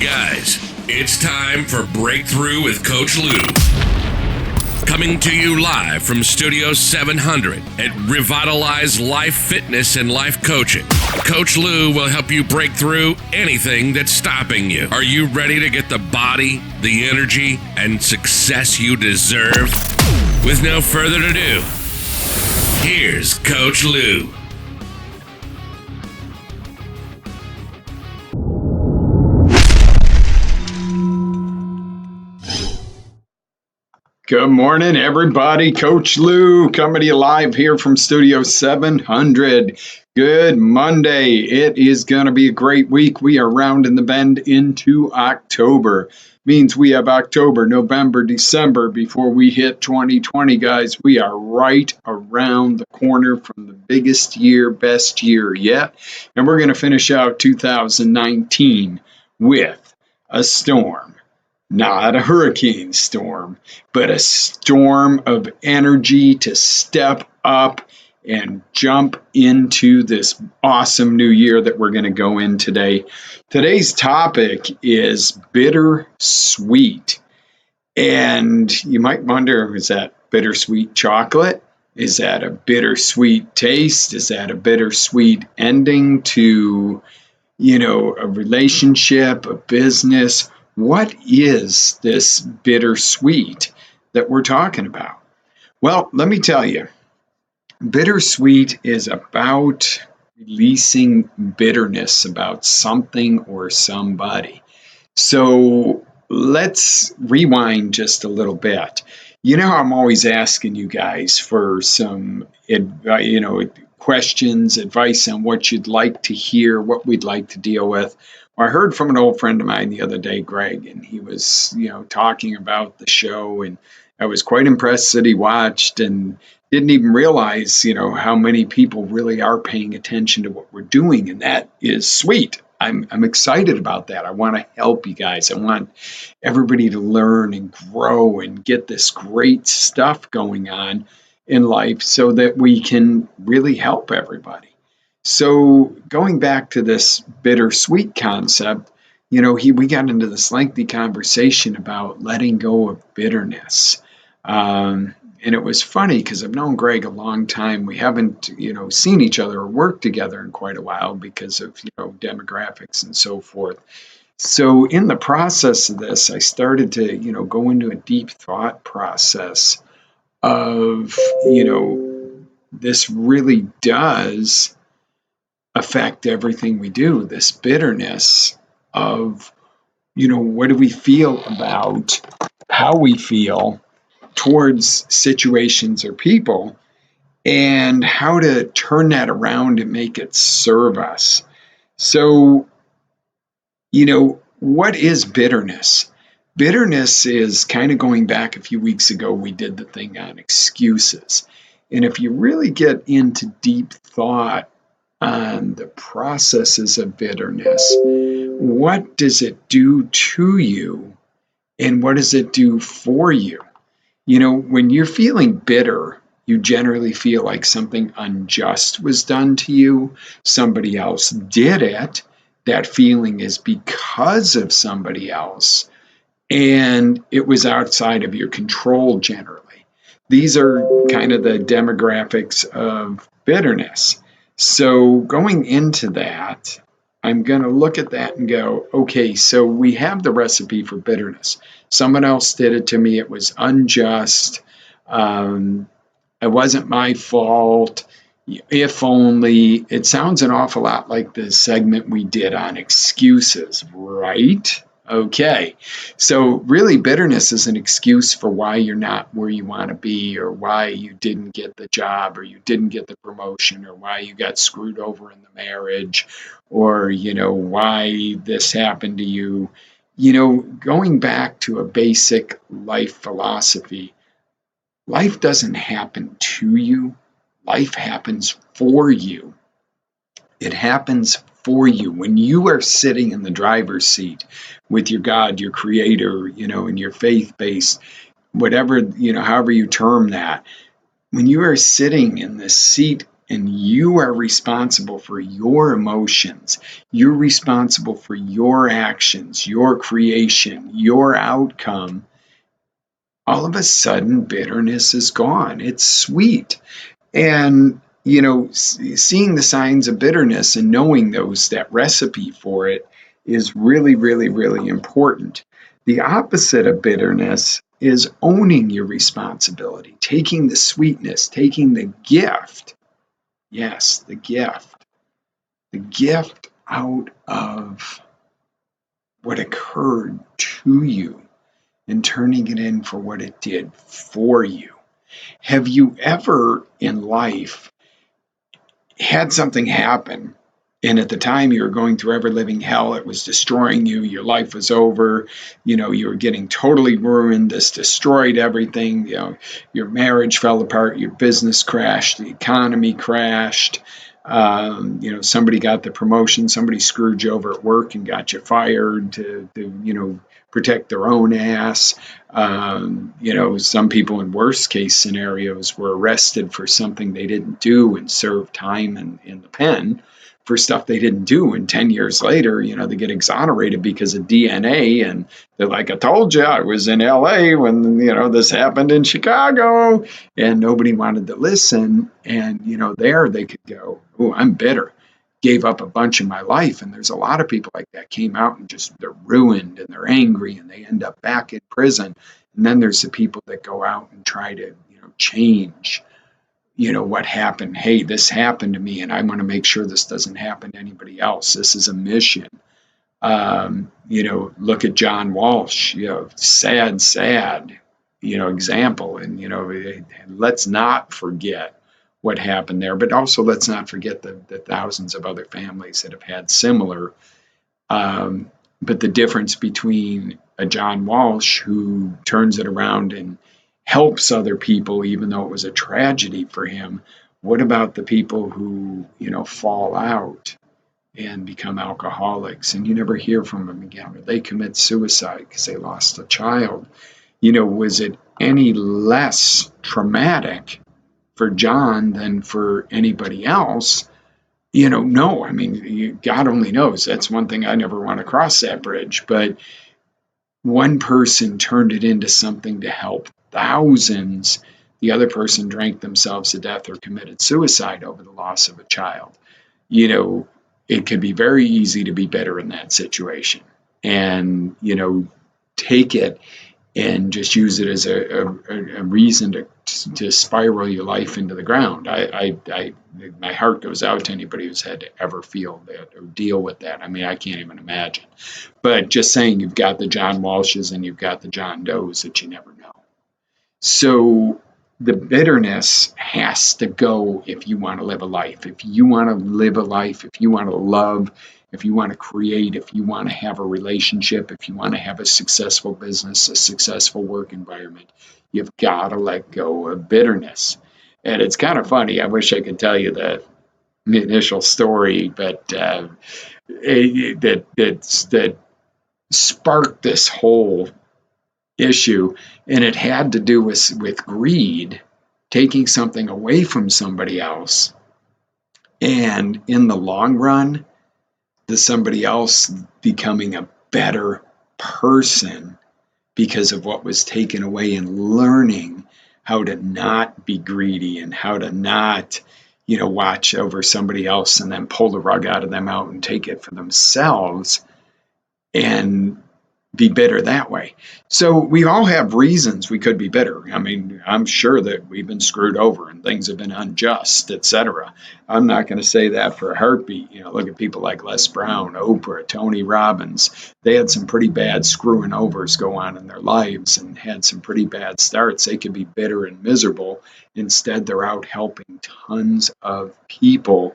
guys, it's time for Breakthrough with Coach Lew. Coming to you live from Studio 700 at Revitalize Life Fitness and Life Coaching. Coach Lew will help you break through anything that's stopping you. Are you ready to get the body, the energy, and success you deserve? With no further ado, here's Coach Lew. Good morning, everybody. Coach Lew coming to you live here from Studio 700. Good Monday. It is going to be a great week. We are rounding the bend into October. Means we have October, November, December before we hit 2020, guys. We are right around the corner from the biggest year, best year yet. And we're going to finish out 2019 with a storm. Not a hurricane storm, but a storm of energy to step up and jump into this awesome new year that we're going to go in today. Today's topic is bittersweet. And you might wonder, is that bittersweet chocolate? Is that a bittersweet taste? Is that a bittersweet ending to, a relationship, a business? What is this bittersweet that we're talking about? Well, let me tell you, bittersweet is about releasing bitterness about something or somebody. So let's rewind just a little bit. You know, I'm always asking you guys for some, questions, advice on what you'd like to hear, what we'd like to deal with. I heard from an old friend of mine the other day, Greg, and he was, talking about the show, and I was quite impressed that he watched and didn't even realize, how many people really are paying attention to what we're doing, and that is sweet. I'm excited about that. I want to help you guys. I want everybody to learn and grow and get this great stuff going on in life so that we can really help everybody. So going back to this bittersweet concept, we got into this lengthy conversation about letting go of bitterness. And it was funny because I've known Greg a long time. We haven't, seen each other or worked together in quite a while because of, demographics and so forth. So in the process of this, I started to, go into a deep thought process of, this really does affect everything we do, this bitterness of, what do we feel about how we feel towards situations or people, and how to turn that around and make it serve us. So, what is bitterness? Bitterness is kind of going back a few weeks ago, we did the thing on excuses. And if you really get into deep thought on the processes of bitterness, what does it do to you and what does it do for you? When you're feeling bitter, you generally feel like something unjust was done to you. Somebody else did it. That feeling is because of somebody else. And it was outside of your control generally. These are kind of the demographics of bitterness. So going into that, I'm going to look at that and go, okay, so we have the recipe for bitterness. Someone else did it to me. It was unjust. It wasn't my fault. If only. It sounds an awful lot like the segment we did on excuses, right? Okay, so really bitterness is an excuse for why you're not where you want to be, or why you didn't get the job, or you didn't get the promotion, or why you got screwed over in the marriage, or, why this happened to you. Going back to a basic life philosophy, life doesn't happen to you. Life happens for you. It happens for you. When you are sitting in the driver's seat with your God, your creator, and your faith-based, whatever, however you term that, when you are sitting in the seat and you are responsible for your emotions. You're responsible for your actions, your creation, your outcome. All of a sudden, bitterness is gone. It's sweet. And, seeing the signs of bitterness and knowing that recipe for it is really, really, really important. The opposite of bitterness is owning your responsibility, taking the sweetness, taking the gift. Yes, the gift out of what occurred to you and turning it in for what it did for you. Have you ever in life had something happen, and at the time you were going through ever living hell, it was destroying you, your life was over, you were getting totally ruined, this destroyed everything, your marriage fell apart, your business crashed, the economy crashed, somebody got the promotion, somebody screwed you over at work and got you fired to protect their own ass. Some people in worst case scenarios were arrested for something they didn't do and served time in the pen for stuff they didn't do. And 10 years later, they get exonerated because of DNA. And they're like, I told you I was in LA when, this happened in Chicago, and nobody wanted to listen. And, there they could go, oh, I'm bitter. Gave up a bunch of my life. And there's a lot of people like that came out and just they're ruined and they're angry and they end up back in prison. And then there's the people that go out and try to, change, what happened. Hey, this happened to me and I want to make sure this doesn't happen to anybody else. This is a mission. Look at John Walsh, sad, example. And, let's not forget what happened there, but also let's not forget the thousands of other families that have had similar. But the difference between a John Walsh who turns it around and helps other people, even though it was a tragedy for him, what about the people who, fall out and become alcoholics and you never hear from them again, or they commit suicide because they lost a child? Was it any less traumatic for John than for anybody else? No. I mean, God only knows. That's one thing I never want to cross that bridge. But one person turned it into something to help thousands. The other person drank themselves to death or committed suicide over the loss of a child. It could be very easy to be bitter in that situation and, take it and just use it as a reason to spiral your life into the ground. My heart goes out to anybody who's had to ever feel that or deal with that. I mean, I can't even imagine. But just saying, you've got the John Walshes and you've got the John Does that you never know. So the bitterness has to go if you want to live a life. If you want to live a life, if you want to love, if you want to create, if you want to have a relationship, if you want to have a successful business, a successful work environment, you've got to let go of bitterness. And it's kind of funny. I wish I could tell you the initial story, but that sparked this whole issue, and it had to do with greed, taking something away from somebody else, and in the long run, somebody else becoming a better person because of what was taken away, and learning how to not be greedy and how to not, watch over somebody else and then pull the rug out of them out and take it for themselves and be bitter that way. So we all have reasons we could be bitter. I mean, I'm sure that we've been screwed over and things have been unjust, etc. I'm not going to say that for a heartbeat. Look at people like Les Brown, Oprah, Tony Robbins. They had some pretty bad screwing overs go on in their lives and had some pretty bad starts. They could be bitter and miserable. Instead, they're out helping tons of people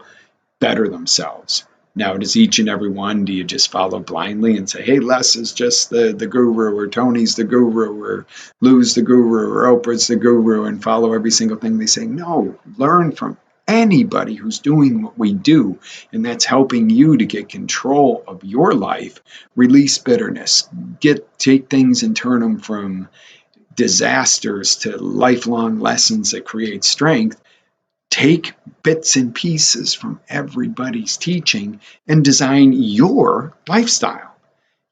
better themselves. Now, does each and every one, do you just follow blindly and say, hey, Les is just the guru, or Tony's the guru, or Lou's the guru, or Oprah's the guru, and follow every single thing they say? No, learn from anybody who's doing what we do, and that's helping you to get control of your life, release bitterness, take things and turn them from disasters to lifelong lessons that create strength. take bits and pieces from everybody's teaching and design your lifestyle.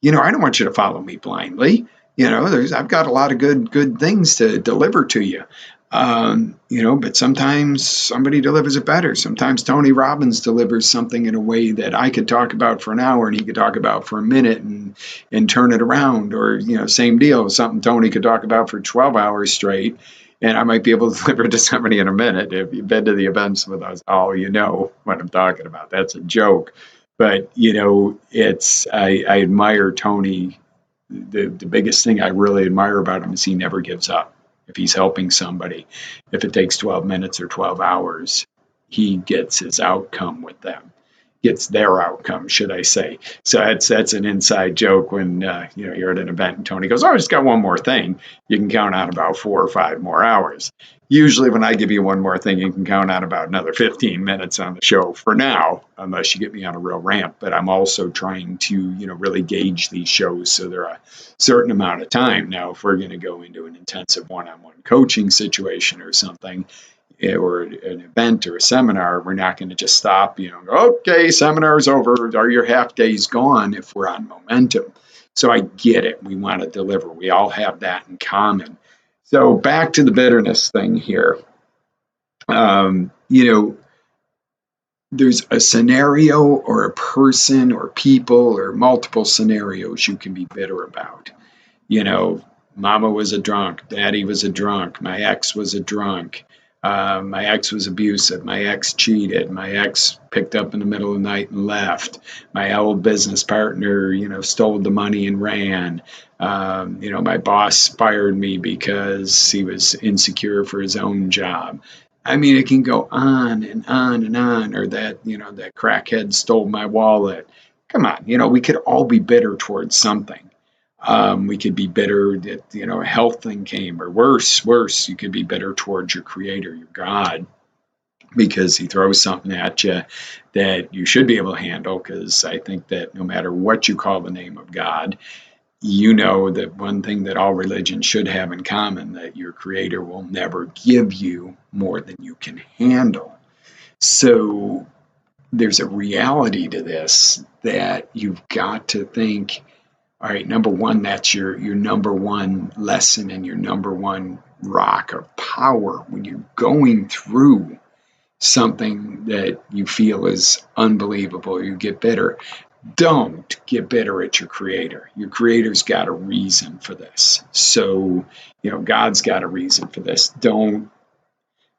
I don't want you to follow me blindly. I've got a lot of good things to deliver to you. But sometimes somebody delivers it better. Sometimes Tony Robbins delivers something in a way that I could talk about for an hour and he could talk about for a minute and turn it around. Or, same deal, something Tony could talk about for 12 hours straight. And I might be able to deliver it to somebody in a minute. If you've been to the events with us, you know what I'm talking about. That's a joke. But, I admire Tony. The biggest thing I really admire about him is he never gives up. If he's helping somebody, if it takes 12 minutes or 12 hours, he gets his outcome with them, gets their outcome, should I say. So that's an inside joke when, you're at an event and Tony goes, I just got one more thing. You can count on about 4 or 5 more hours. Usually when I give you one more thing, you can count on about another 15 minutes on the show for now, unless you get me on a real rant. But I'm also trying to, really gauge these shows so they're a certain amount of time. Now, if we're going to go into an intensive one-on-one coaching situation or something, or an event or a seminar, we're not going to just stop, okay, seminar's over, or your half day's gone if we're on momentum. So I get it. We want to deliver. We all have that in common. So back to the bitterness thing here. There's a scenario or a person or people or multiple scenarios you can be bitter about. Mama was a drunk. Daddy was a drunk. My ex was a drunk. My ex was abusive. My ex cheated. My ex picked up in the middle of the night and left. My old business partner, stole the money and ran. My boss fired me because he was insecure for his own job. I mean, it can go on and on and on. Or that, that crackhead stole my wallet. Come on, we could all be bitter towards something. We could be bitter that, a health thing came, or worse, you could be bitter towards your creator, your God, because he throws something at you that you should be able to handle. Because I think that no matter what you call the name of God, that one thing that all religions should have in common, that your creator will never give you more than you can handle. So there's a reality to this that you've got to think, all right, number one, that's your number one lesson and your number one rock of power when you're going through something that you feel is unbelievable. You get bitter. Don't get bitter at your creator. Your creator's got a reason for this. So, God's got a reason for this. Don't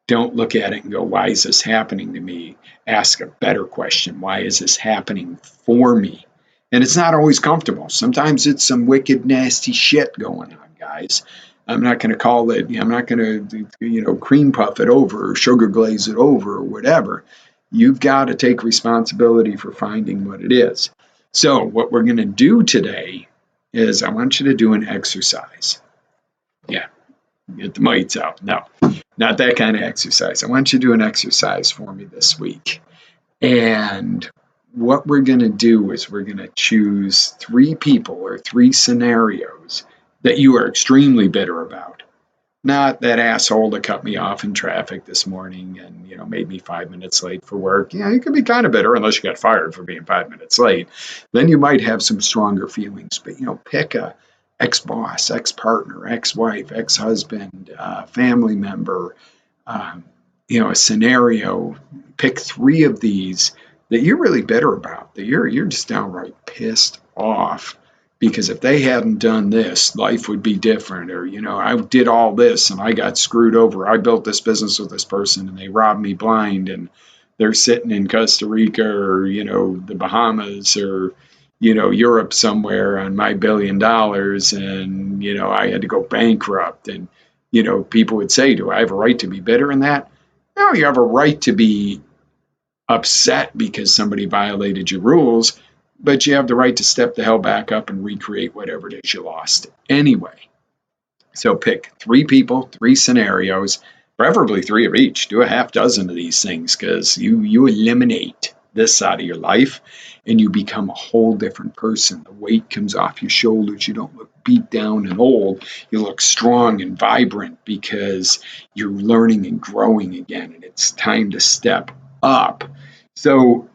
look at it and go, why is this happening to me? Ask a better question. Why is this happening for me? And it's not always comfortable. Sometimes it's some wicked, nasty shit going on, guys. I'm not going to call it, I'm not going to, cream puff it over or sugar glaze it over or whatever. You've got to take responsibility for finding what it is. So what we're going to do today is I want you to do an exercise. Yeah, get the mites out. No, not that kind of exercise. I want you to do an exercise for me this week. And what we're going to do is we're going to choose 3 people or 3 scenarios that you are extremely bitter about. Not that asshole that cut me off in traffic this morning and, made me 5 minutes late for work. Yeah, you can be kind of bitter unless you got fired for being 5 minutes late. Then you might have some stronger feelings. But, pick a ex-boss, ex-partner, ex-wife, ex-husband, family member, a scenario. Pick 3 of these that you're really bitter about, that you're just downright pissed off. Because if they hadn't done this, life would be different. Or, I did all this and I got screwed over. I built this business with this person and they robbed me blind and they're sitting in Costa Rica or, the Bahamas or, Europe somewhere on my $1 billion. And, I had to go bankrupt. And, people would say, do I have a right to be bitter in that? No, you have a right to be upset because somebody violated your rules. But you have the right to step the hell back up and recreate whatever it is you lost anyway. So pick 3 people, 3 scenarios, preferably 3 of each. Do a half dozen of these things because you eliminate this side of your life, and you become a whole different person. The weight comes off your shoulders. You don't look beat down and old. You look strong and vibrant because you're learning and growing again, and it's time to step up. So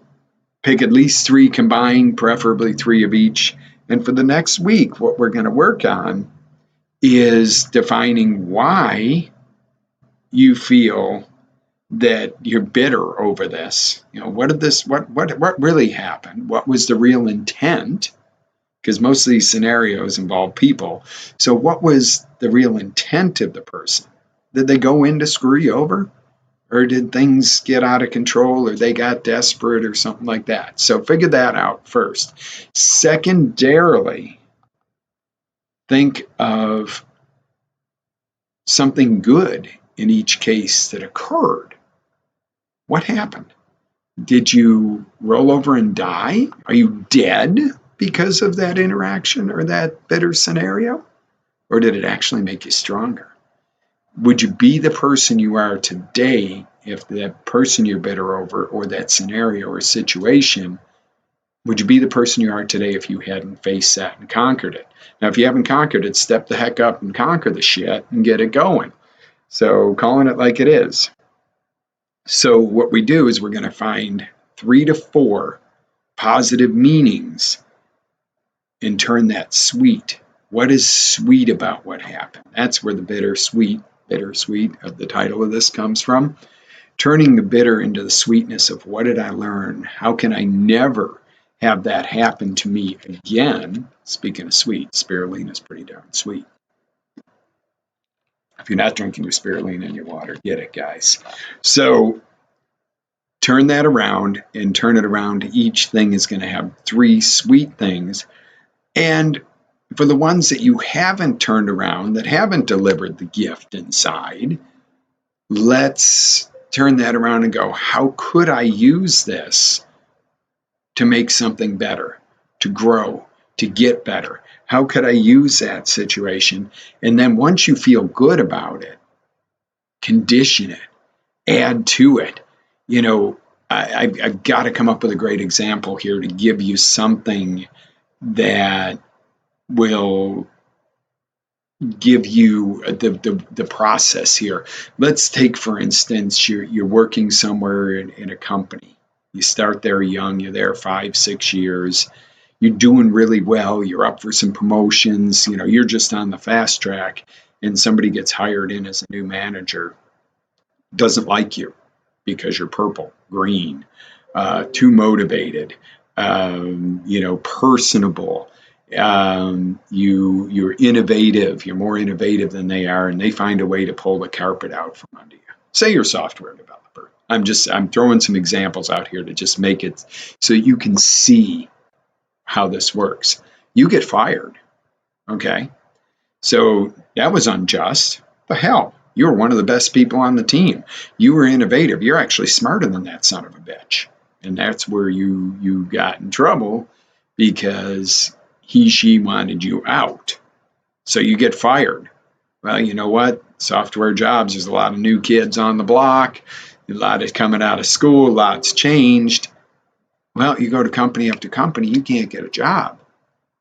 pick at least 3 combined, preferably 3 of each. And for the next week, what we're going to work on is defining why you feel that you're bitter over this. What really happened? What was the real intent? Because most of these scenarios involve people. So what was the real intent of the person? Did they go in to screw you over? Or did things get out of control, or they got desperate or something like that? So figure that out first. Secondarily, think of something good in each case that occurred. What happened? Did you roll over and die? Are you dead because of that interaction or that bitter scenario? Or did it actually make you stronger? Would you be the person you are today if that person you're bitter over, or that scenario or situation, would you be the person you are today if you hadn't faced that and conquered it? Now, if you haven't conquered it, step the heck up and conquer the shit and get it going. So calling it like it is. So what we do is we're going to find 3 to 4 positive meanings and turn that sweet. What is sweet about what happened? That's where the bittersweet of the title of this comes from. Turning the bitter into the sweetness of what did I learn? How can I never have that happen to me again? Speaking of sweet, spirulina is pretty darn sweet. If you're not drinking your spirulina in your water, get it, guys. So turn that around and turn it around. Each thing is going to have 3 sweet things. And for the ones that you haven't turned around, that haven't delivered the gift inside, let's turn that around and go, how could I use this to make something better, to grow, to get better? How could I use that situation? And then once you feel good about it, condition it, add to it. I've got to come up with a great example here to give you something that will give you the process here. Let's take, for instance, you're working somewhere in a company. You start there young, you're there 5-6 years. You're doing really well. You're up for some promotions. You're just on the fast track, and somebody gets hired in as a new manager, doesn't like you because you're purple, green, too motivated, personable. You're innovative. You're more innovative than they are, and they find a way to pull the carpet out from under you. Say you're a software developer. I'm throwing some examples out here to just make it so you can see how this works. You get fired. Okay. So that was unjust. The hell? You were one of the best people on the team. You were innovative. You're actually smarter than that son of a bitch. And that's where you got in trouble, because she wanted you out. So you get fired. Well, you know what? Software jobs, there's a lot of new kids on the block. A lot is coming out of school. A lot's changed. Well, you go to company after company, you can't get a job.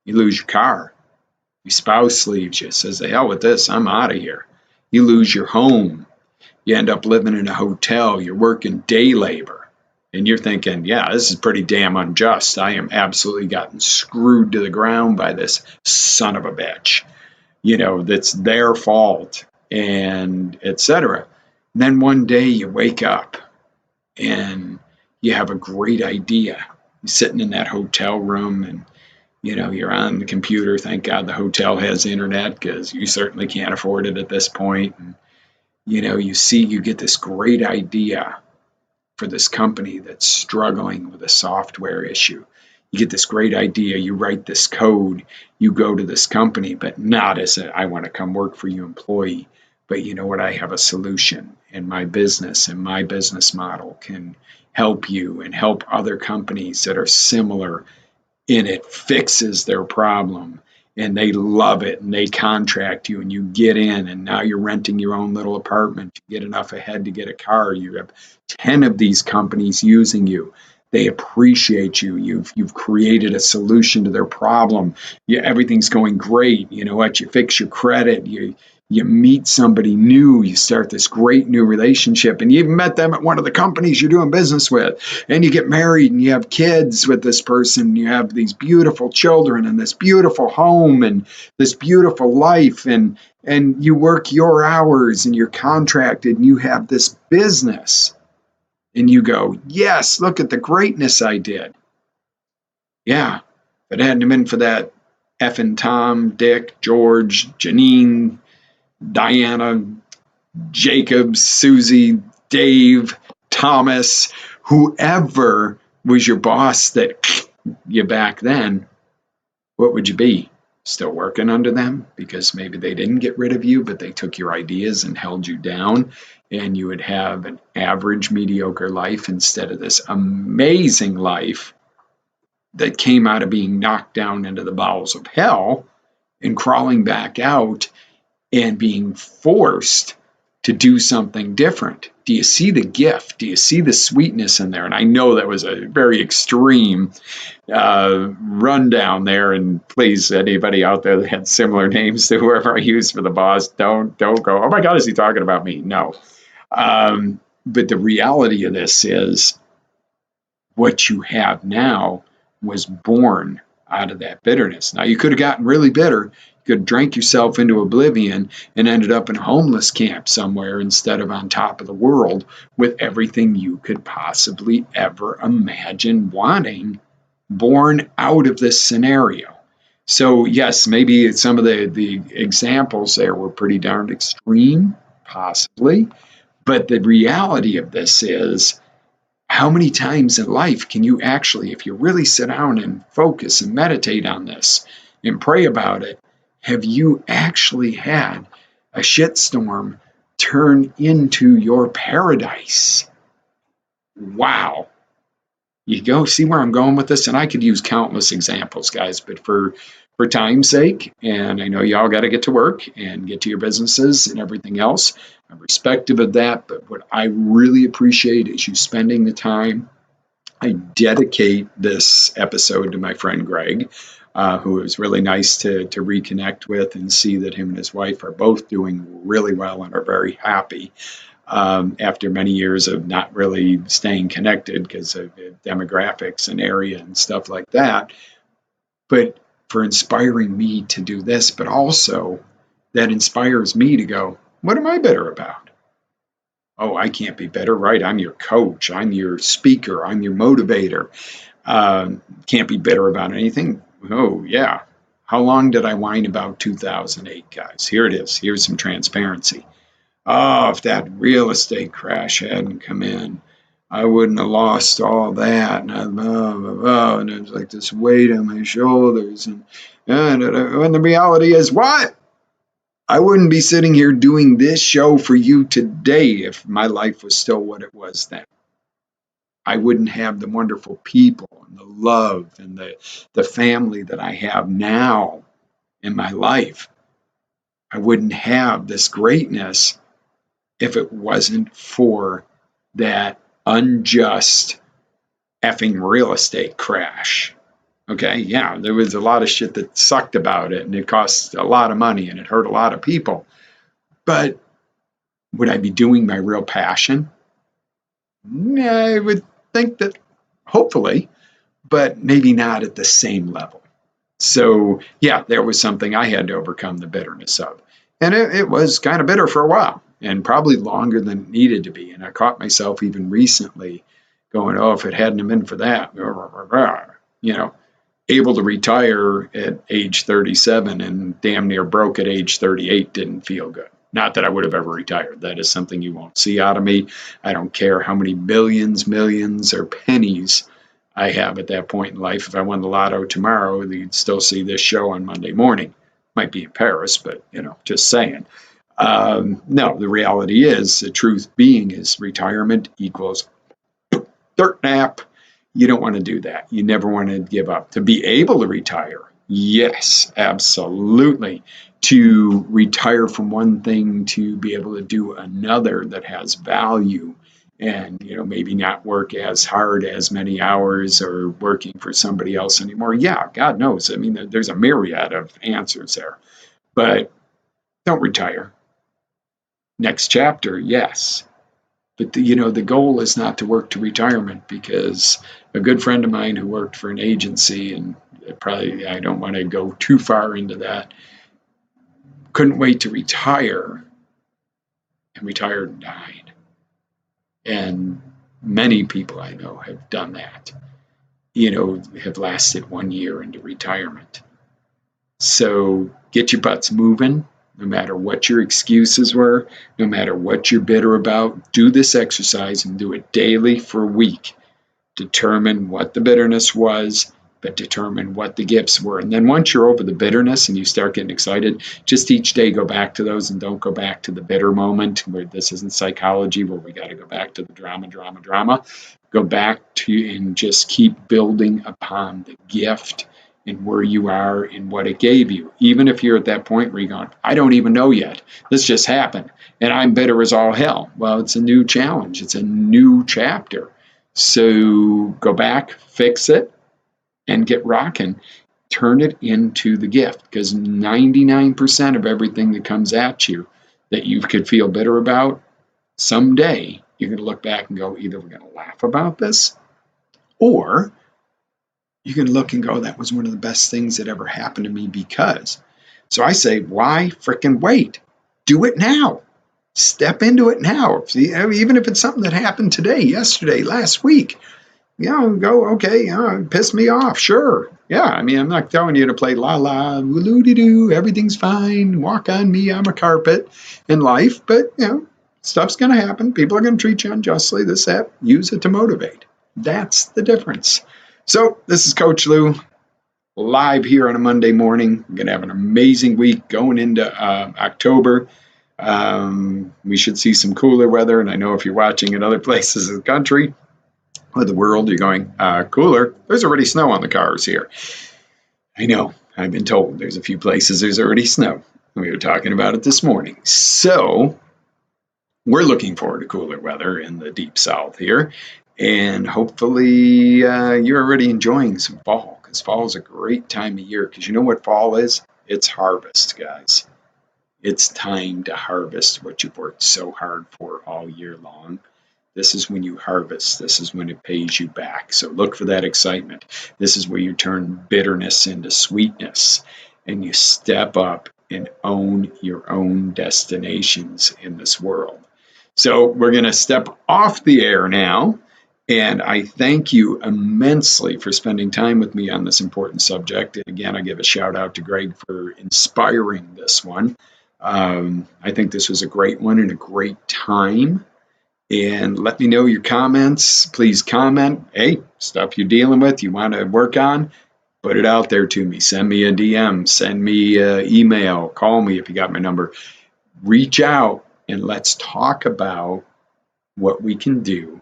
You lose your car. Your spouse leaves you, says, the hell with this, I'm out of here. You lose your home. You end up living in a hotel. You're working day labor. And you're thinking, yeah, this is pretty damn unjust. I am absolutely gotten screwed to the ground by this son of a bitch. That's their fault, and etc. Then one day you wake up and you have a great idea. You're sitting in that hotel room, and you're on the computer. Thank God the hotel has internet, because you certainly can't afford it at this point. And you get this great idea for this company that's struggling with a software issue. You get this great idea, you write this code, you go to this company, but not as a I want to come work for you employee, but you know what, I have a solution, and my business and my business model can help you and help other companies that are similar, and it fixes their problem, and they love it, and they contract you, and you get in, and now you're renting your own little apartment. You get enough ahead to get a car. You have 10 of these companies using you. They appreciate you. You've created a solution to their problem. Everything's going great. You know what? You fix your credit. You meet somebody new. You start this great new relationship, and you even met them at one of the companies you're doing business with. And you get married, and you have kids with this person. You have these beautiful children, and this beautiful home, and this beautiful life, and you work your hours, and you're contracted, and you have this business. And you go, yes, look at the greatness I did. Yeah, if it hadn't been for that effing Tom, Dick, George, Janine, Diana, Jacob, Susie, Dave, Thomas, whoever was your boss that you back then, what would you be? Still working under them because maybe they didn't get rid of you, but they took your ideas and held you down, and you would have an average, mediocre life instead of this amazing life that came out of being knocked down into the bowels of hell and crawling back out and being forced to do something different. Do you see the gift? Do you see the sweetness in there? And I know that was a very extreme rundown there. And please, anybody out there that had similar names to whoever I used for the boss, don't go, oh my God, is he talking about me? No. But the reality of this is what you have now was born out of that bitterness. Now, you could have gotten really bitter. You could have drank yourself into oblivion and ended up in a homeless camp somewhere instead of on top of the world with everything you could possibly ever imagine wanting, born out of this scenario. So, yes, maybe some of the examples there were pretty darn extreme, possibly. But the reality of this is, how many times in life can you actually, if you really sit down and focus and meditate on this and pray about it, have you actually had a shitstorm turn into your paradise? Wow. You go see where I'm going with this, and I could use countless examples, guys, but for time's sake, and I know y'all got to get to work and get to your businesses and everything else. I'm respective of that, but what I really appreciate is you spending the time. I dedicate this episode to my friend Greg, who was really nice to reconnect with and see that him and his wife are both doing really well and are very happy. After many years of not really staying connected because of demographics and area and stuff like that. But for inspiring me to do this, but also that inspires me to go, what am I bitter about? Oh, I can't be bitter, right? I'm your coach. I'm your speaker. I'm your motivator. Can't be bitter about anything. Oh, yeah. How long did I whine about 2008, guys? Here it is. Here's some transparency. Oh, if that real estate crash hadn't come in, I wouldn't have lost all that. And it was like this weight on my shoulders. And the reality is what? I wouldn't be sitting here doing this show for you today if my life was still what it was then. I wouldn't have the wonderful people and the love and the family that I have now in my life. I wouldn't have this greatness if it wasn't for that unjust effing real estate crash. Okay, yeah, there was a lot of shit that sucked about it, and it cost a lot of money, and it hurt a lot of people. But would I be doing my real passion? I would think that hopefully, but maybe not at the same level. So, yeah, there was something I had to overcome the bitterness of. And it was kind of bitter for a while and probably longer than it needed to be. And I caught myself even recently going, oh, if it hadn't been for that, you know, able to retire at age 37 and damn near broke at age 38 didn't feel good. Not that I would have ever retired. That is something you won't see out of me. I don't care how many billions, millions, or pennies I have at that point in life. If I won the lotto tomorrow, you'd still see this show on Monday morning. Might be in Paris, but, just saying. No, the reality is, the truth being is retirement equals dirt nap. You don't want to do that. You never want to give up. To be able to retire, yes, absolutely. To retire from one thing to be able to do another that has value and, maybe not work as hard as many hours or working for somebody else anymore. Yeah, God knows. I mean, there's a myriad of answers there, but don't retire. Next chapter, yes. But the goal is not to work to retirement, because a good friend of mine who worked for an agency, and probably I don't want to go too far into that, couldn't wait to retire, and retired and died. And many people I know have done that, have lasted 1 year into retirement. So get your butts moving, no matter what your excuses were, no matter what you're bitter about. Do this exercise and do it daily for a week. Determine what the bitterness was, but determine what the gifts were. And then once you're over the bitterness and you start getting excited, just each day go back to those, and don't go back to the bitter moment where this isn't psychology, where we got to go back to the drama. Go back to and just keep building upon the gift and where you are and what it gave you. Even if you're at that point where you're going, I don't even know yet. This just happened and I'm bitter as all hell. Well, it's a new challenge. It's a new chapter. So go back, fix it, and get rocking. Turn it into the gift, because 99% of everything that comes at you that you could feel bitter about, someday you're going to look back and go, either we're going to laugh about this, or you can look and go, that was one of the best things that ever happened to me because. So I say, why frickin' wait? Do it now. Step into it now. Even if it's something that happened today, yesterday, last week, go, okay, piss me off, sure. Yeah, I mean, I'm not telling you to play la-la, woo-doo, everything's fine, walk on me, I'm a carpet in life, but, stuff's going to happen. People are going to treat you unjustly, this, that. Use it to motivate. That's the difference. So this is Coach Lew, live here on a Monday morning. We're going to have an amazing week going into October. We should see some cooler weather, and I know if you're watching in other places of the country or the world, you're going, cooler? There's already snow on the cars here. I know, I've been told there's a few places there's already snow. We were talking about it this morning. So we're looking forward to cooler weather in the deep south here, and hopefully you're already enjoying some fall, because fall is a great time of year. Because you know what fall is? It's harvest, guys. It's time to harvest what you've worked so hard for all year long. This is when you harvest. This is when it pays you back. So look for that excitement. This is where you turn bitterness into sweetness, and you step up and own your own destinations in this world. So we're going to step off the air now. And I thank you immensely for spending time with me on this important subject. And again, I give a shout out to Greg for inspiring this one. I think this was a great one and a great time. And let me know your comments. Please comment. Hey, stuff you're dealing with, you want to work on, put it out there to me. Send me a DM, send me an email, call me if you got my number. Reach out and let's talk about what we can do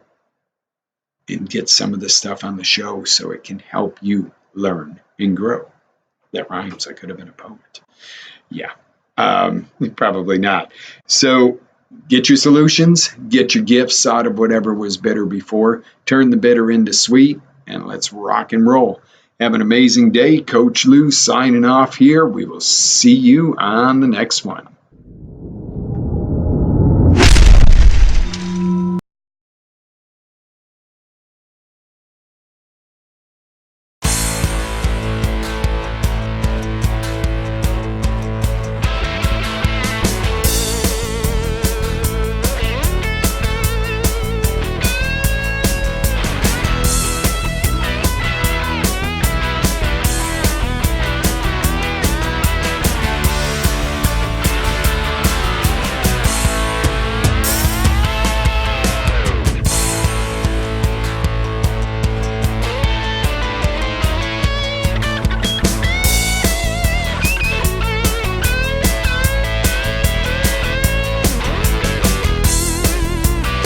and get some of this stuff on the show so it can help you learn and grow. That rhymes. I could have been a poet. Yeah, probably not. So get your solutions, get your gifts out of whatever was bitter before, turn the bitter into sweet, and let's rock and roll. Have an amazing day. Coach Lew signing off here. We will see you on the next one.